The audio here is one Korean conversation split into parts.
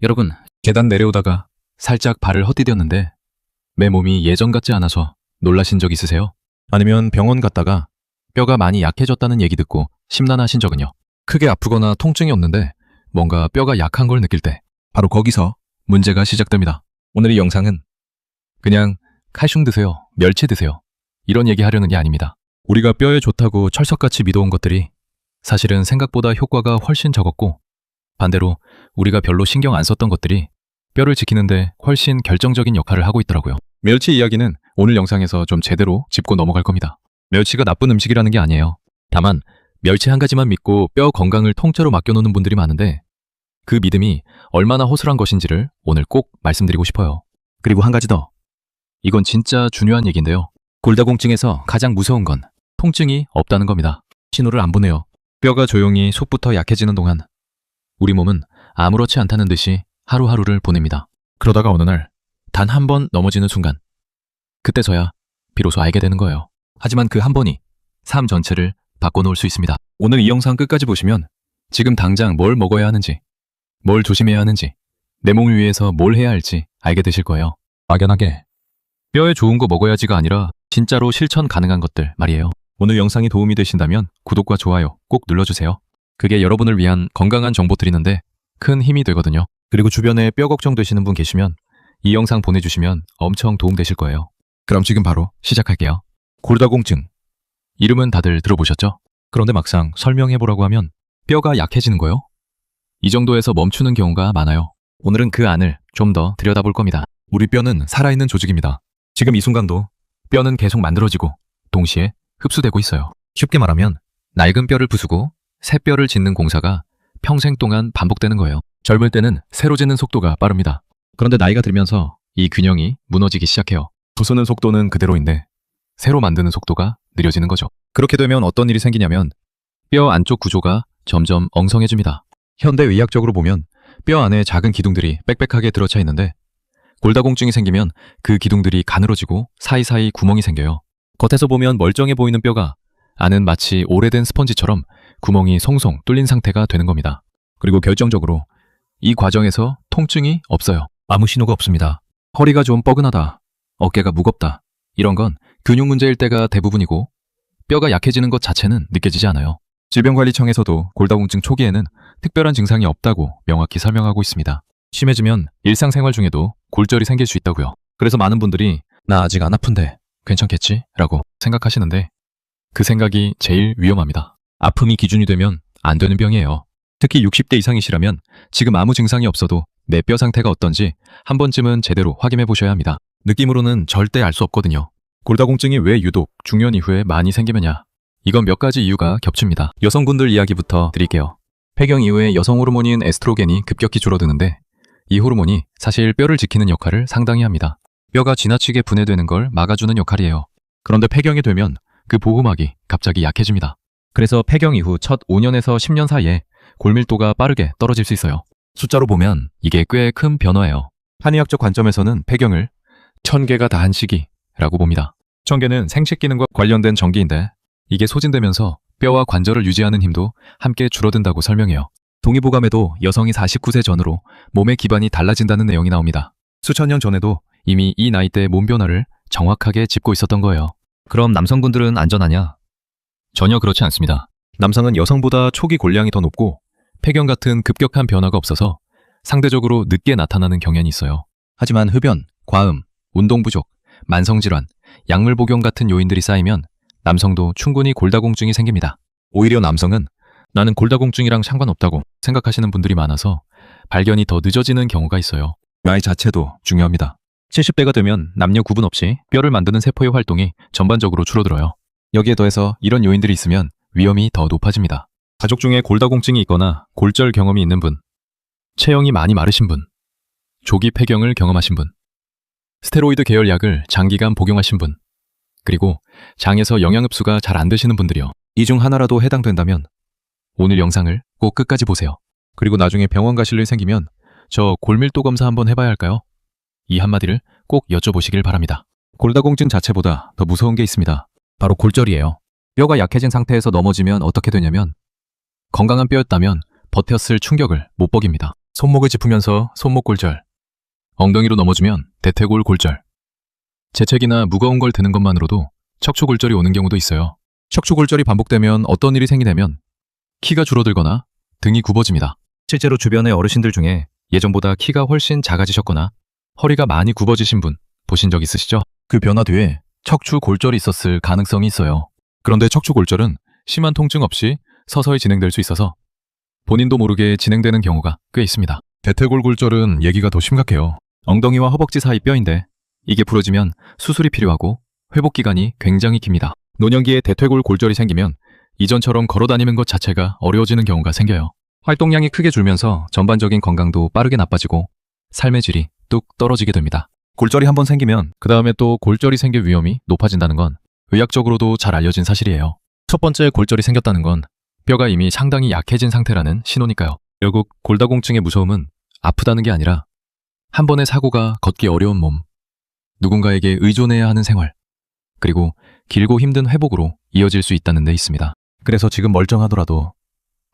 여러분, 계단 내려오다가 살짝 발을 헛디뎠는데 내 몸이 예전 같지 않아서 놀라신 적 있으세요? 아니면 병원 갔다가 뼈가 많이 약해졌다는 얘기 듣고 심란하신 적은요? 크게 아프거나 통증이 없는데 뭔가 뼈가 약한 걸 느낄 때 바로 거기서 문제가 시작됩니다. 오늘 이 영상은 그냥 칼슘 드세요, 멸치 드세요 이런 얘기 하려는 게 아닙니다. 우리가 뼈에 좋다고 철석같이 믿어온 것들이 사실은 생각보다 효과가 훨씬 적었고 반대로 우리가 별로 신경 안 썼던 것들이 뼈를 지키는데 훨씬 결정적인 역할을 하고 있더라고요. 멸치 이야기는 오늘 영상에서 좀 제대로 짚고 넘어갈 겁니다. 멸치가 나쁜 음식이라는 게 아니에요. 다만 멸치 한 가지만 믿고 뼈 건강을 통째로 맡겨놓는 분들이 많은데 그 믿음이 얼마나 허술한 것인지를 오늘 꼭 말씀드리고 싶어요. 그리고 한 가지 더. 이건 진짜 중요한 얘기인데요. 골다공증에서 가장 무서운 건 통증이 없다는 겁니다. 신호를 안 보내요. 뼈가 조용히 속부터 약해지는 동안 우리 몸은 아무렇지 않다는 듯이 하루하루를 보냅니다. 그러다가 어느 날 단 한 번 넘어지는 순간 그때서야 비로소 알게 되는 거예요. 하지만 그 한 번이 삶 전체를 바꿔놓을 수 있습니다. 오늘 이 영상 끝까지 보시면 지금 당장 뭘 먹어야 하는지, 뭘 조심해야 하는지, 내 몸을 위해서 뭘 해야 할지 알게 되실 거예요. 막연하게 뼈에 좋은 거 먹어야지가 아니라 진짜로 실천 가능한 것들 말이에요. 오늘 영상이 도움이 되신다면 구독과 좋아요 꼭 눌러주세요. 그게 여러분을 위한 건강한 정보 드리는데 큰 힘이 되거든요. 그리고 주변에 뼈 걱정되시는 분 계시면 이 영상 보내주시면 엄청 도움되실 거예요. 그럼 지금 바로 시작할게요. 골다공증. 이름은 다들 들어보셨죠? 그런데 막상 설명해보라고 하면 뼈가 약해지는 거요? 이 정도에서 멈추는 경우가 많아요. 오늘은 그 안을 좀 더 들여다볼 겁니다. 우리 뼈는 살아있는 조직입니다. 지금 이 순간도 뼈는 계속 만들어지고 동시에 흡수되고 있어요. 쉽게 말하면 낡은 뼈를 부수고 새 뼈를 짓는 공사가 평생 동안 반복되는 거예요. 젊을 때는 새로 짓는 속도가 빠릅니다. 그런데 나이가 들면서 이 균형이 무너지기 시작해요. 부수는 속도는 그대로인데 새로 만드는 속도가 느려지는 거죠. 그렇게 되면 어떤 일이 생기냐면 뼈 안쪽 구조가 점점 엉성해집니다. 현대의학적으로 보면 뼈 안에 작은 기둥들이 빽빽하게 들어차 있는데 골다공증이 생기면 그 기둥들이 가늘어지고 사이사이 구멍이 생겨요. 겉에서 보면 멀쩡해 보이는 뼈가 안은 마치 오래된 스펀지처럼 구멍이 송송 뚫린 상태가 되는 겁니다. 그리고 결정적으로 이 과정에서 통증이 없어요. 아무 신호가 없습니다. 허리가 좀 뻐근하다, 어깨가 무겁다 이런 건 근육 문제일 때가 대부분이고 뼈가 약해지는 것 자체는 느껴지지 않아요. 질병관리청에서도 골다공증 초기에는 특별한 증상이 없다고 명확히 설명하고 있습니다. 심해지면 일상생활 중에도 골절이 생길 수 있다고요. 그래서 많은 분들이 나 아직 안 아픈데 괜찮겠지? 라고 생각하시는데 그 생각이 제일 위험합니다. 아픔이 기준이 되면 안 되는 병이에요. 특히 60대 이상이시라면 지금 아무 증상이 없어도 내 뼈 상태가 어떤지 한 번쯤은 제대로 확인해 보셔야 합니다. 느낌으로는 절대 알 수 없거든요. 골다공증이 왜 유독 중년 이후에 많이 생기느냐? 이건 몇 가지 이유가 겹칩니다. 여성분들 이야기부터 드릴게요. 폐경 이후에 여성 호르몬인 에스트로겐이 급격히 줄어드는데 이 호르몬이 사실 뼈를 지키는 역할을 상당히 합니다. 뼈가 지나치게 분해되는 걸 막아주는 역할이에요. 그런데 폐경이 되면 그 보호막이 갑자기 약해집니다. 그래서 폐경 이후 첫 5년에서 10년 사이에 골밀도가 빠르게 떨어질 수 있어요. 숫자로 보면 이게 꽤 큰 변화예요. 한의학적 관점에서는 폐경을 1000개가 다한 시기라고 봅니다. 1000개는 생식 기능과 관련된 전기인데 이게 소진되면서 뼈와 관절을 유지하는 힘도 함께 줄어든다고 설명해요. 동의보감에도 여성이 49세 전후로 몸의 기반이 달라진다는 내용이 나옵니다. 수천 년 전에도 이미 이 나이대의 몸 변화를 정확하게 짚고 있었던 거예요. 그럼 남성분들은 안전하냐? 전혀 그렇지 않습니다. 남성은 여성보다 초기 골량이 더 높고 폐경 같은 급격한 변화가 없어서 상대적으로 늦게 나타나는 경향이 있어요. 하지만 흡연, 과음, 운동 부족, 만성질환, 약물 복용 같은 요인들이 쌓이면 남성도 충분히 골다공증이 생깁니다. 오히려 남성은 나는 골다공증이랑 상관없다고 생각하시는 분들이 많아서 발견이 더 늦어지는 경우가 있어요. 나이 자체도 중요합니다. 70대가 되면 남녀 구분 없이 뼈를 만드는 세포의 활동이 전반적으로 줄어들어요. 여기에 더해서 이런 요인들이 있으면 위험이 더 높아집니다. 가족 중에 골다공증이 있거나 골절 경험이 있는 분, 체형이 많이 마르신 분, 조기 폐경을 경험하신 분, 스테로이드 계열 약을 장기간 복용하신 분, 그리고 장에서 영양 흡수가 잘 안 되시는 분들이요. 이 중 하나라도 해당된다면 오늘 영상을 꼭 끝까지 보세요. 그리고 나중에 병원 가실 일 생기면 저 골밀도 검사 한번 해봐야 할까요? 이 한마디를 꼭 여쭤보시길 바랍니다. 골다공증 자체보다 더 무서운 게 있습니다. 바로 골절이에요. 뼈가 약해진 상태에서 넘어지면 어떻게 되냐면 건강한 뼈였다면 버텼을 충격을 못 버깁니다. 손목을 짚으면서 손목 골절, 엉덩이로 넘어지면 대퇴골 골절, 재채기나 무거운 걸 드는 것만으로도 척추 골절이 오는 경우도 있어요. 척추 골절이 반복되면 어떤 일이 생기냐면 키가 줄어들거나 등이 굽어집니다. 실제로 주변의 어르신들 중에 예전보다 키가 훨씬 작아지셨거나 허리가 많이 굽어지신 분 보신 적 있으시죠? 그 변화 뒤에 척추 골절이 있었을 가능성이 있어요. 그런데 척추 골절은 심한 통증 없이 서서히 진행될 수 있어서 본인도 모르게 진행되는 경우가 꽤 있습니다. 대퇴골 골절은 얘기가 더 심각해요. 엉덩이와 허벅지 사이 뼈인데 이게 부러지면 수술이 필요하고 회복 기간이 굉장히 깁니다. 노년기에 대퇴골 골절이 생기면 이전처럼 걸어다니는 것 자체가 어려워지는 경우가 생겨요. 활동량이 크게 줄면서 전반적인 건강도 빠르게 나빠지고 삶의 질이 뚝 떨어지게 됩니다. 골절이 한번 생기면 그 다음에 또 골절이 생길 위험이 높아진다는 건 의학적으로도 잘 알려진 사실이에요. 첫 번째 골절이 생겼다는 건 뼈가 이미 상당히 약해진 상태라는 신호니까요. 결국 골다공증의 무서움은 아프다는 게 아니라 한 번의 사고가 걷기 어려운 몸, 누군가에게 의존해야 하는 생활, 그리고 길고 힘든 회복으로 이어질 수 있다는 데 있습니다. 그래서 지금 멀쩡하더라도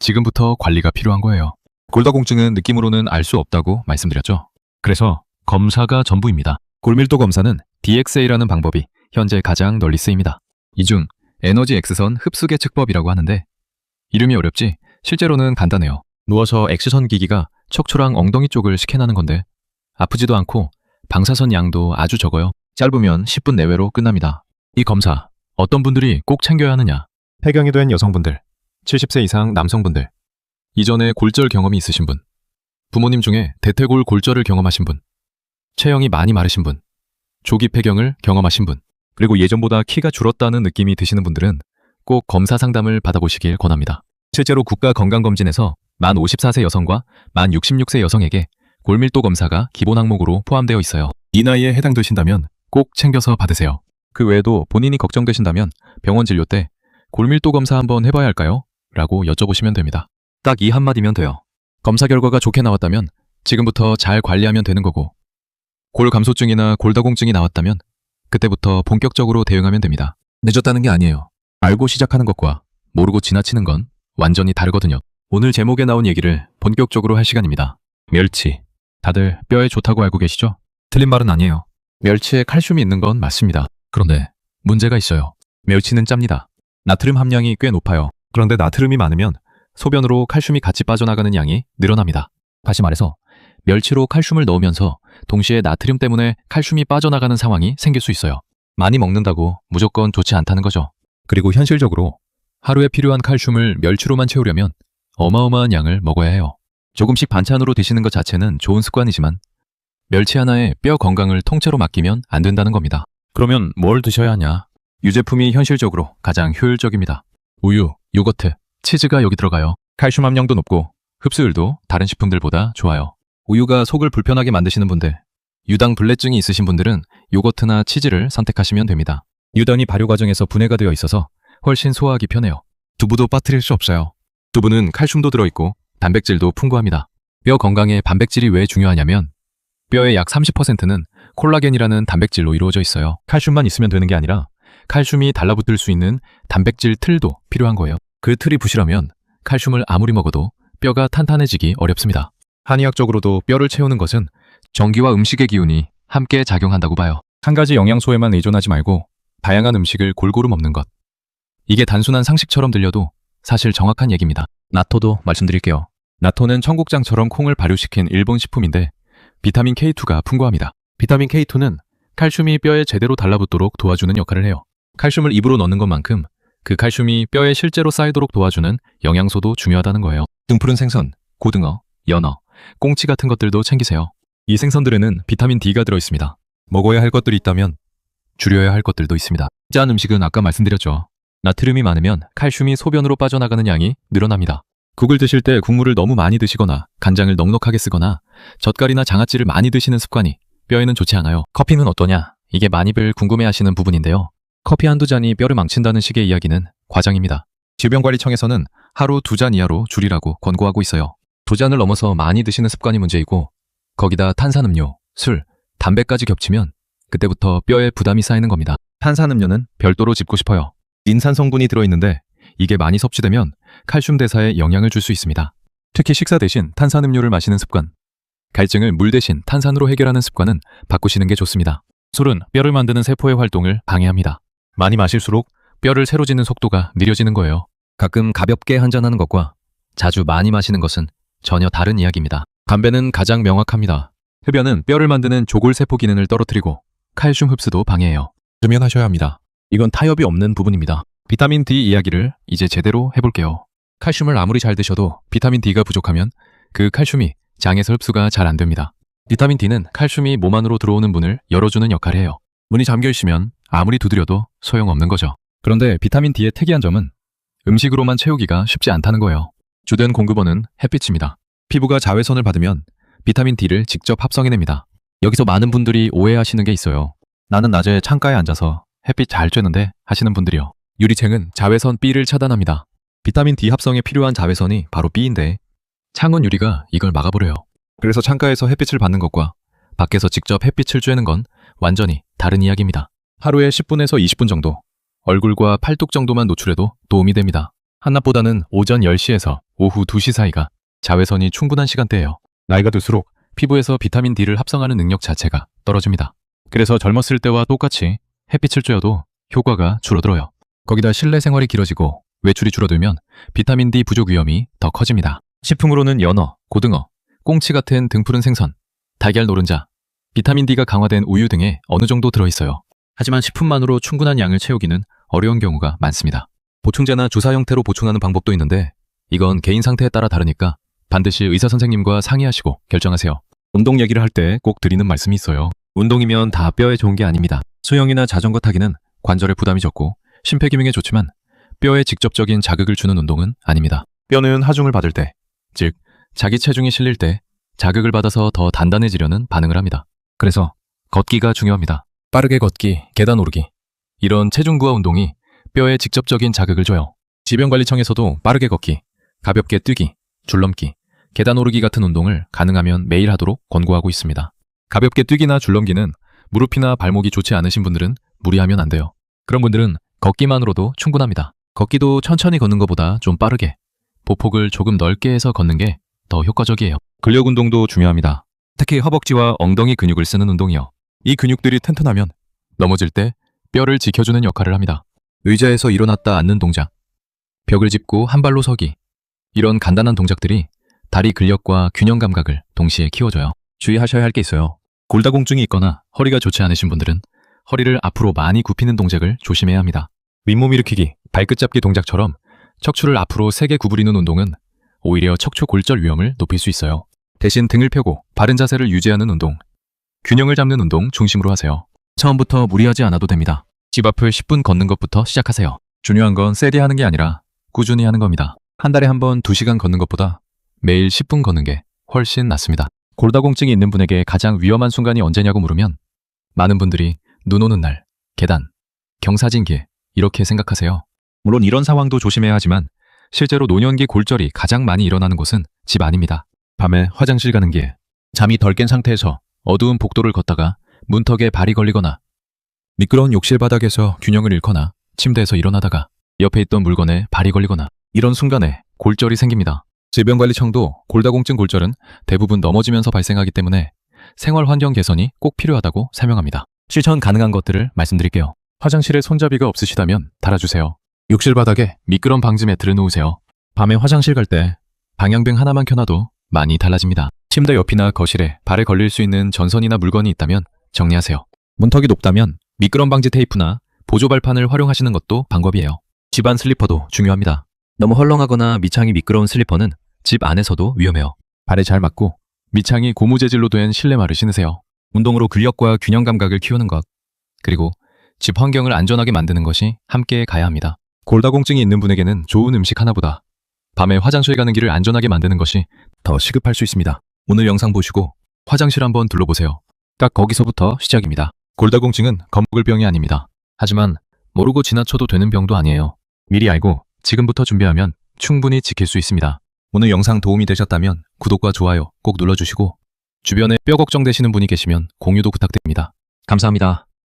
지금부터 관리가 필요한 거예요. 골다공증은 느낌으로는 알 수 없다고 말씀드렸죠. 그래서 검사가 전부입니다. 골밀도 검사는 DXA라는 방법이 현재 가장 널리 쓰입니다. 이 중 에너지 X선 흡수 계측법이라고 하는데 이름이 어렵지 실제로는 간단해요. 누워서 X선 기기가 척추랑 엉덩이 쪽을 스캔하는 건데 아프지도 않고 방사선 양도 아주 적어요. 짧으면 10분 내외로 끝납니다. 이 검사 어떤 분들이 꼭 챙겨야 하느냐? 폐경이 된 여성분들, 70세 이상 남성분들, 이전에 골절 경험이 있으신 분, 부모님 중에 대퇴골 골절을 경험하신 분, 체형이 많이 마르신 분, 조기 폐경을 경험하신 분, 그리고 예전보다 키가 줄었다는 느낌이 드시는 분들은 꼭 검사 상담을 받아보시길 권합니다. 실제로 국가건강검진에서 만 54세 여성과 만 66세 여성에게 골밀도 검사가 기본 항목으로 포함되어 있어요. 이 나이에 해당되신다면 꼭 챙겨서 받으세요. 그 외에도 본인이 걱정되신다면 병원 진료 때 골밀도 검사 한번 해봐야 할까요? 라고 여쭤보시면 됩니다. 딱 이 한마디면 돼요. 검사 결과가 좋게 나왔다면 지금부터 잘 관리하면 되는 거고 골감소증이나 골다공증이 나왔다면 그때부터 본격적으로 대응하면 됩니다. 늦었다는 게 아니에요. 알고 시작하는 것과 모르고 지나치는 건 완전히 다르거든요. 오늘 제목에 나온 얘기를 본격적으로 할 시간입니다. 멸치. 다들 뼈에 좋다고 알고 계시죠? 틀린 말은 아니에요. 멸치에 칼슘이 있는 건 맞습니다. 그런데 문제가 있어요. 멸치는 짭니다. 나트륨 함량이 꽤 높아요. 그런데 나트륨이 많으면 소변으로 칼슘이 같이 빠져나가는 양이 늘어납니다. 다시 말해서 멸치로 칼슘을 넣으면서 동시에 나트륨 때문에 칼슘이 빠져나가는 상황이 생길 수 있어요. 많이 먹는다고 무조건 좋지 않다는 거죠. 그리고 현실적으로 하루에 필요한 칼슘을 멸치로만 채우려면 어마어마한 양을 먹어야 해요. 조금씩 반찬으로 드시는 것 자체는 좋은 습관이지만 멸치 하나에 뼈 건강을 통째로 맡기면 안 된다는 겁니다. 그러면 뭘 드셔야 하냐? 유제품이 현실적으로 가장 효율적입니다. 우유, 요거트, 치즈가 여기 들어가요. 칼슘 함량도 높고 흡수율도 다른 식품들보다 좋아요. 우유가 속을 불편하게 만드시는 분들, 유당 불내증이 있으신 분들은 요거트나 치즈를 선택하시면 됩니다. 유당이 발효 과정에서 분해가 되어 있어서 훨씬 소화하기 편해요. 두부도 빠뜨릴 수 없어요. 두부는 칼슘도 들어있고 단백질도 풍부합니다. 뼈 건강에 단백질이 왜 중요하냐면 뼈의 약 30%는 콜라겐이라는 단백질로 이루어져 있어요. 칼슘만 있으면 되는 게 아니라 칼슘이 달라붙을 수 있는 단백질 틀도 필요한 거예요. 그 틀이 부실하면 칼슘을 아무리 먹어도 뼈가 탄탄해지기 어렵습니다. 한의학적으로도 뼈를 채우는 것은 전기와 음식의 기운이 함께 작용한다고 봐요. 한 가지 영양소에만 의존하지 말고 다양한 음식을 골고루 먹는 것. 이게 단순한 상식처럼 들려도 사실 정확한 얘기입니다. 나토도 말씀드릴게요. 나토는 청국장처럼 콩을 발효시킨 일본 식품인데 비타민 K2가 풍부합니다. 비타민 K2는 칼슘이 뼈에 제대로 달라붙도록 도와주는 역할을 해요. 칼슘을 입으로 넣는 것만큼 그 칼슘이 뼈에 실제로 쌓이도록 도와주는 영양소도 중요하다는 거예요. 등푸른 생선, 고등어, 연어, 꽁치 같은 것들도 챙기세요. 이 생선들에는 비타민 D가 들어있습니다. 먹어야 할 것들이 있다면 줄여야 할 것들도 있습니다. 짠 음식은 아까 말씀드렸죠. 나트륨이 많으면 칼슘이 소변으로 빠져나가는 양이 늘어납니다. 국을 드실 때 국물을 너무 많이 드시거나 간장을 넉넉하게 쓰거나 젓갈이나 장아찌를 많이 드시는 습관이 뼈에는 좋지 않아요. 커피는 어떠냐? 이게 많이들 궁금해하시는 부분인데요. 커피 한두 잔이 뼈를 망친다는 식의 이야기는 과장입니다. 질병관리청에서는 하루 2잔 이하로 줄이라고 권고하고 있어요. 2잔을 넘어서 많이 드시는 습관이 문제이고 거기다 탄산음료, 술, 담배까지 겹치면 그때부터 뼈에 부담이 쌓이는 겁니다. 탄산음료는 별도로 짚고 싶어요. 인산 성분이 들어있는데 이게 많이 섭취되면 칼슘 대사에 영향을 줄 수 있습니다. 특히 식사 대신 탄산음료를 마시는 습관, 갈증을 물 대신 탄산으로 해결하는 습관은 바꾸시는 게 좋습니다. 술은 뼈를 만드는 세포의 활동을 방해합니다. 많이 마실수록 뼈를 새로 짓는 속도가 느려지는 거예요. 가끔 가볍게 한잔하는 것과 자주 많이 마시는 것은 전혀 다른 이야기입니다. 담배는 가장 명확합니다. 흡연은 뼈를 만드는 조골세포 기능을 떨어뜨리고 칼슘 흡수도 방해해요. 금연하셔야 합니다. 이건 타협이 없는 부분입니다. 비타민 D 이야기를 이제 제대로 해볼게요. 칼슘을 아무리 잘 드셔도 비타민 D가 부족하면 그 칼슘이 장에서 흡수가 잘 안 됩니다. 비타민 D는 칼슘이 몸 안으로 들어오는 문을 열어주는 역할을 해요. 문이 잠겨 있으면 아무리 두드려도 소용없는 거죠. 그런데 비타민 D의 특이한 점은 음식으로만 채우기가 쉽지 않다는 거예요. 주된 공급원은 햇빛입니다. 피부가 자외선을 받으면 비타민 D를 직접 합성해냅니다. 여기서 많은 분들이 오해하시는 게 있어요. 나는 낮에 창가에 앉아서 햇빛 잘 쬐는데 하시는 분들이요. 유리창은 자외선 B를 차단합니다. 비타민 D 합성에 필요한 자외선이 바로 B인데 창원 유리가 이걸 막아버려요. 그래서 창가에서 햇빛을 받는 것과 밖에서 직접 햇빛을 쬐는 건 완전히 다른 이야기입니다. 하루에 10분에서 20분 정도, 얼굴과 팔뚝 정도만 노출해도 도움이 됩니다. 한낮보다는 오전 10시에서 오후 2시 사이가 자외선이 충분한 시간대예요. 나이가 들수록 피부에서 비타민 D를 합성하는 능력 자체가 떨어집니다. 그래서 젊었을 때와 똑같이 햇빛을 쬐어도 효과가 줄어들어요. 거기다 실내 생활이 길어지고 외출이 줄어들면 비타민 D 부족 위험이 더 커집니다. 식품으로는 연어, 고등어, 꽁치 같은 등푸른 생선, 달걀 노른자, 비타민 D가 강화된 우유 등에 어느 정도 들어있어요. 하지만 식품만으로 충분한 양을 채우기는 어려운 경우가 많습니다. 보충제나 주사 형태로 보충하는 방법도 있는데 이건 개인 상태에 따라 다르니까 반드시 의사 선생님과 상의하시고 결정하세요. 운동 얘기를 할 때 꼭 드리는 말씀이 있어요. 운동이면 다 뼈에 좋은 게 아닙니다. 수영이나 자전거 타기는 관절에 부담이 적고 심폐기능에 좋지만 뼈에 직접적인 자극을 주는 운동은 아닙니다. 뼈는 하중을 받을 때, 즉 자기 체중이 실릴 때 자극을 받아서 더 단단해지려는 반응을 합니다. 그래서 걷기가 중요합니다. 빠르게 걷기, 계단 오르기 이런 체중 부하 운동이 뼈에 직접적인 자극을 줘요. 질병관리청에서도 빠르게 걷기, 가볍게 뛰기, 줄넘기, 계단 오르기 같은 운동을 가능하면 매일 하도록 권고하고 있습니다. 가볍게 뛰기나 줄넘기는 무릎이나 발목이 좋지 않으신 분들은 무리하면 안 돼요. 그런 분들은 걷기만으로도 충분합니다. 걷기도 천천히 걷는 것보다 좀 빠르게, 보폭을 조금 넓게 해서 걷는 게 더 효과적이에요. 근력 운동도 중요합니다. 특히 허벅지와 엉덩이 근육을 쓰는 운동이요. 이 근육들이 튼튼하면 넘어질 때 뼈를 지켜주는 역할을 합니다. 의자에서 일어났다 앉는 동작, 벽을 짚고 한 발로 서기 이런 간단한 동작들이 다리 근력과 균형 감각을 동시에 키워줘요. 주의하셔야 할 게 있어요. 골다공증이 있거나 허리가 좋지 않으신 분들은 허리를 앞으로 많이 굽히는 동작을 조심해야 합니다. 윗몸 일으키기, 발끝 잡기 동작처럼 척추를 앞으로 세게 구부리는 운동은 오히려 척추 골절 위험을 높일 수 있어요. 대신 등을 펴고 바른 자세를 유지하는 운동, 균형을 잡는 운동 중심으로 하세요. 처음부터 무리하지 않아도 됩니다. 집 앞을 10분 걷는 것부터 시작하세요. 중요한 건 세게 하는 게 아니라 꾸준히 하는 겁니다. 한 달에 한 번 2시간 걷는 것보다 매일 10분 걷는 게 훨씬 낫습니다. 골다공증이 있는 분에게 가장 위험한 순간이 언제냐고 물으면 많은 분들이 눈 오는 날, 계단, 경사진길 이렇게 생각하세요. 물론 이런 상황도 조심해야 하지만 실제로 노년기 골절이 가장 많이 일어나는 곳은 집 안입니다. 밤에 화장실 가는 길, 잠이 덜 깬 상태에서 어두운 복도를 걷다가 문턱에 발이 걸리거나 미끄러운 욕실 바닥에서 균형을 잃거나 침대에서 일어나다가 옆에 있던 물건에 발이 걸리거나 이런 순간에 골절이 생깁니다. 질병관리청도 골다공증 골절은 대부분 넘어지면서 발생하기 때문에 생활 환경 개선이 꼭 필요하다고 설명합니다. 실천 가능한 것들을 말씀드릴게요. 화장실에 손잡이가 없으시다면 달아주세요. 욕실 바닥에 미끄럼 방지 매트를 놓으세요. 밤에 화장실 갈 때 방향등 하나만 켜놔도 많이 달라집니다. 침대 옆이나 거실에 발에 걸릴 수 있는 전선이나 물건이 있다면 정리하세요. 문턱이 높다면 미끄럼 방지 테이프나 보조 발판을 활용하시는 것도 방법이에요. 집안 슬리퍼도 중요합니다. 너무 헐렁하거나 밑창이 미끄러운 슬리퍼는 집 안에서도 위험해요. 발에 잘 맞고 밑창이 고무 재질로 된 실내화를 신으세요. 운동으로 근력과 균형 감각을 키우는 것, 그리고 집 환경을 안전하게 만드는 것이 함께 가야 합니다. 골다공증이 있는 분에게는 좋은 음식 하나보다 밤에 화장실 가는 길을 안전하게 만드는 것이 더 시급할 수 있습니다. 오늘 영상 보시고 화장실 한번 둘러보세요. 딱 거기서부터 시작입니다. 골다공증은 겁먹을 병이 아닙니다. 하지만 모르고 지나쳐도 되는 병도 아니에요. 미리 알고 지금부터 준비하면 충분히 지킬 수 있습니다. 오늘 영상 도움이 되셨다면 구독과 좋아요 꼭 눌러주시고 주변에 뼈 걱정되시는 분이 계시면 공유도 부탁드립니다. 감사합니다.